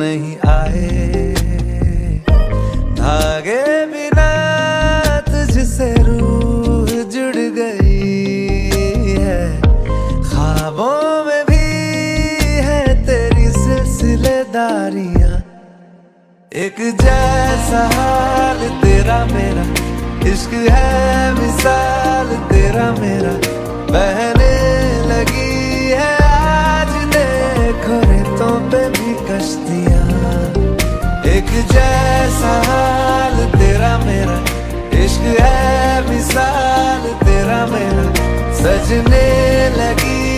नहीं आए धागे बिना तुझसे रूह जुड़ गई है, ख्वाबों में भी है तेरी सिलसिलेदारियां। एक जैसा हाल तेरा मेरा, इश्क है मिसाल तेरा मेरा, बहने लगी है आज देखो रेतों पे भी कश्तियां। एक जैसा हाल तेरा मेरा, इश्क है मिसाल तेरा मेरा, सजने लगी